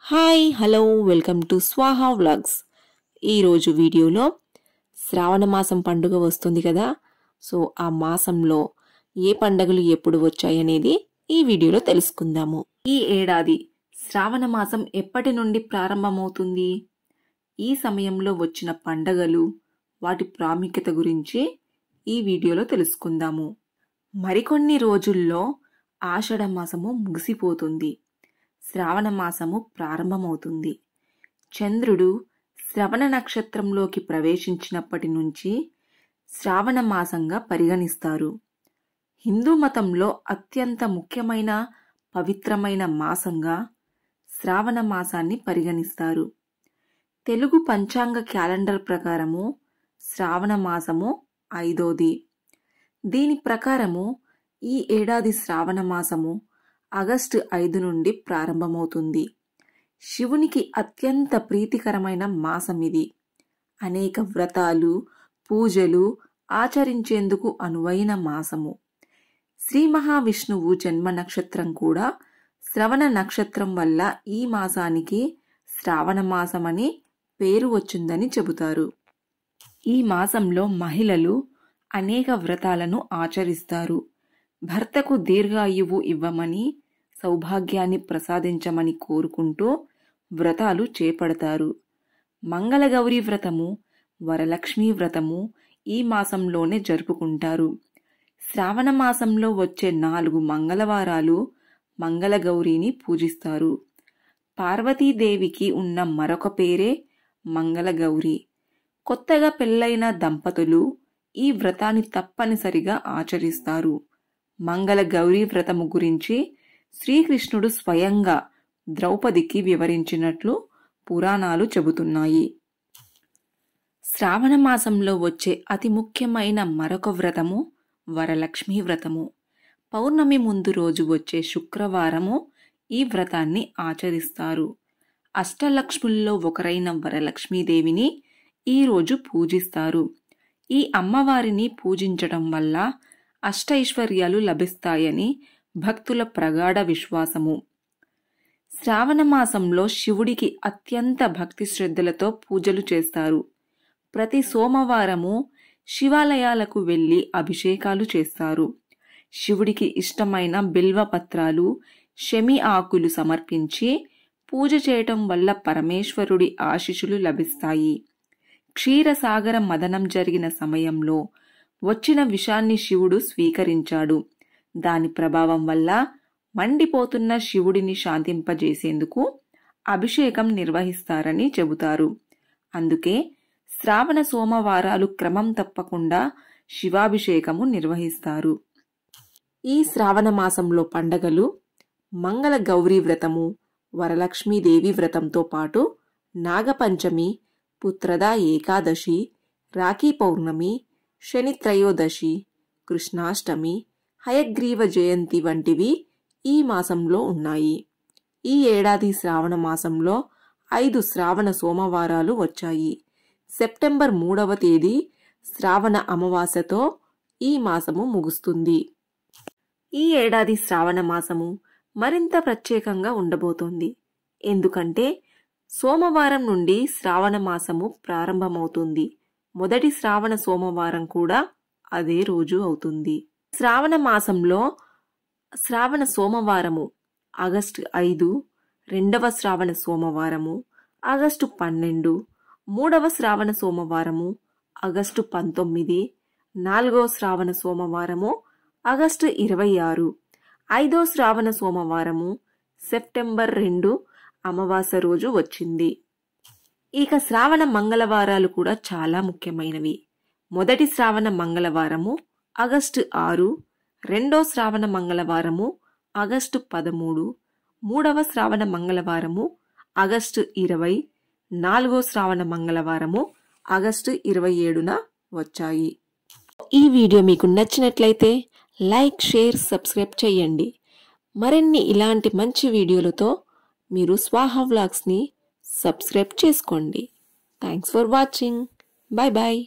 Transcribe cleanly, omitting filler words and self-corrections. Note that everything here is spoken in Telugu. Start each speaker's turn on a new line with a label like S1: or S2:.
S1: హాయ్ హలో వెల్కమ్ టు స్వాహా వ్లాగ్స్. ఈరోజు వీడియోలో శ్రావణ మాసం పండుగ వస్తుంది కదా. సో ఆ మాసంలో ఏ పండుగలు ఎప్పుడు వచ్చాయనేది ఈ వీడియోలో తెలుసుకుందాము. ఈ ఏడాది శ్రావణ మాసం ఎప్పటి నుండి ప్రారంభమవుతుంది, ఈ సమయంలో వచ్చిన పండుగలు, వాటి ప్రాముఖ్యత గురించి ఈ వీడియోలో తెలుసుకుందాము. మరికొన్ని రోజుల్లో ఆషాఢ మాసము ముగిసిపోతుంది, శ్రావణ మాసము ప్రారంభమవుతుంది. చంద్రుడు శ్రవణ నక్షత్రంలోకి ప్రవేశించినప్పటి నుంచి శ్రావణ మాసంగా పరిగణిస్తారు. హిందూ మతంలో అత్యంత ముఖ్యమైన పవిత్రమైన మాసంగా శ్రావణ మాసాన్ని పరిగణిస్తారు. తెలుగు పంచాంగ క్యాలెండర్ ప్రకారము శ్రావణ మాసము 5వ. దీని ప్రకారము ఈ ఏడాది శ్రావణ మాసము ఆగస్టు 5 నుండి ప్రారంభమవుతుంది. శివునికి అత్యంత ప్రీతికరమైన మాసం ఇది. అనేక వ్రతాలు, పూజలు ఆచరించేందుకు అనువైన మాసము. శ్రీ మహావిష్ణువు జన్మ నక్షత్రం కూడా శ్రవణ నక్షత్రం వల్ల ఈ మాసానికి శ్రావణ మాసమని పేరు వచ్చిందని చెబుతారు. ఈ మాసంలో మహిళలు అనేక వ్రతాలను ఆచరిస్తారు. భర్తకు దీర్ఘాయువు ఇవ్వమని, సౌభాగ్యాన్ని ప్రసాదించమని కోరుకుంటూ వ్రతాలు చేపడతారు. మంగళగౌరి వ్రతము, వరలక్ష్మీ వ్రతము ఈ మాసంలోనే జరుపుకుంటారు. శ్రావణ మాసంలో వచ్చే 4 మంగళవారాలు మంగళగౌరిని పూజిస్తారు. పార్వతీదేవికి ఉన్న మరొక పేరే మంగళగౌరి. కొత్తగా పెళ్లైన దంపతులు ఈ వ్రతాన్ని తప్పనిసరిగా ఆచరిస్తారు. మంగళగౌరి వ్రతము గురించి శ్రీకృష్ణుడు స్వయంగా ద్రౌపదికి వివరించినట్లు పురాణాలు చెబుతున్నాయి. శ్రావణ మాసంలో వచ్చే అతి ముఖ్యమైన మరొక వ్రతము వరలక్ష్మీ వ్రతము. పౌర్ణమి ముందు రోజు వచ్చే శుక్రవారము ఈ వ్రతాన్ని ఆచరిస్తారు. అష్టలక్ష్ముల్లో ఒకరైన వరలక్ష్మీదేవిని ఈ రోజు పూజిస్తారు. ఈ అమ్మవారిని పూజించడం వల్ల అష్టైశ్వర్యాలు లభిస్తాయని భక్తుల ప్రగాఢ విశ్వాసము. శ్రావణ మాసంలో శివుడికి అత్యంత భక్తి శ్రద్ధలతో పూజలు చేస్తారు. ప్రతి సోమవారము శివాలయాలకు వెళ్లి అభిషేకాలు చేస్తారు. శివుడికి ఇష్టమైన బిల్వపత్రాలు, శమి ఆకులు సమర్పించి పూజ చేయటం వల్ల పరమేశ్వరుడి ఆశీస్సులు లభిస్తాయి. క్షీరసాగర మదనం జరిగిన సమయంలో వచ్చిన విషాన్ని శివుడు స్వీకరించాడు. దాని ప్రభావం వల్ల మండిపోతున్న శివుడిని శాంతింపజేసేందుకు అభిషేకం నిర్వహిస్తారని చెబుతారు. అందుకే శ్రావణ సోమవారాలు క్రమం తప్పకుండా శివాభిషేకము నిర్వహిస్తారు. ఈ శ్రావణ మాసంలో పండగలు మంగళ గౌరీ వ్రతము, వరలక్ష్మీదేవి వ్రతంతో పాటు నాగపంచమి, పుత్రదా ఏకాదశి, రాఖీ పౌర్ణమి, శని త్రయోదశి, కృష్ణాష్టమి, హయగ్రీవ జయంతి వంటివి ఈ మాసంలో ఉన్నాయి. ఈ ఏడాది శ్రావణ మాసంలో 5 శ్రావణ సోమవారాలు వచ్చాయి. సెప్టెంబర్ 3వ తేదీ శ్రావణ అమావాస్యతో ఈ మాసము ముగుస్తుంది. ఈ ఏడాది శ్రావణ మాసము మరింత ప్రత్యేకంగా ఉండబోతోంది. ఎందుకంటే సోమవారం నుండి శ్రావణ మాసము ప్రారంభమవుతుంది. మొదటి శ్రావణ సోమవారం కూడా అదే రోజు అవుతుంది. శ్రావణ మాసంలో శ్రావణ సోమవారము ఆగస్టు 5, 2వ శ్రావణ సోమవారము ఆగస్టు 12, 3వ శ్రావణ సోమవారము ఆగస్టు 19, 4వ శ్రావణ సోమవారము ఆగస్టు 26, 5వ శ్రావణ సోమవారము సెప్టెంబర్ 2 అమావాస్య రోజు వచ్చింది. ఇక శ్రావణ మంగళవారాలు కూడా చాలా ముఖ్యమైనవి. మొదటి శ్రావణ మంగళవారము ఆగస్టు 6, 2వ శ్రావణ మంగళవారము ఆగస్టు 13, 3వ శ్రావణ మంగళవారము ఆగస్టు 20, 4వ శ్రావణ మంగళవారము ఆగస్టు 27న వచ్చాయి. ఈ వీడియో మీకు నచ్చినట్లయితే లైక్, షేర్, సబ్స్క్రైబ్ చేయండి. మరిన్ని ఇలాంటి మంచి వీడియోలతో మీరు స్వాహా వ్లాగ్స్ని సబ్స్క్రైబ్ చేసుకోండి. Thanks for watching. Bye bye.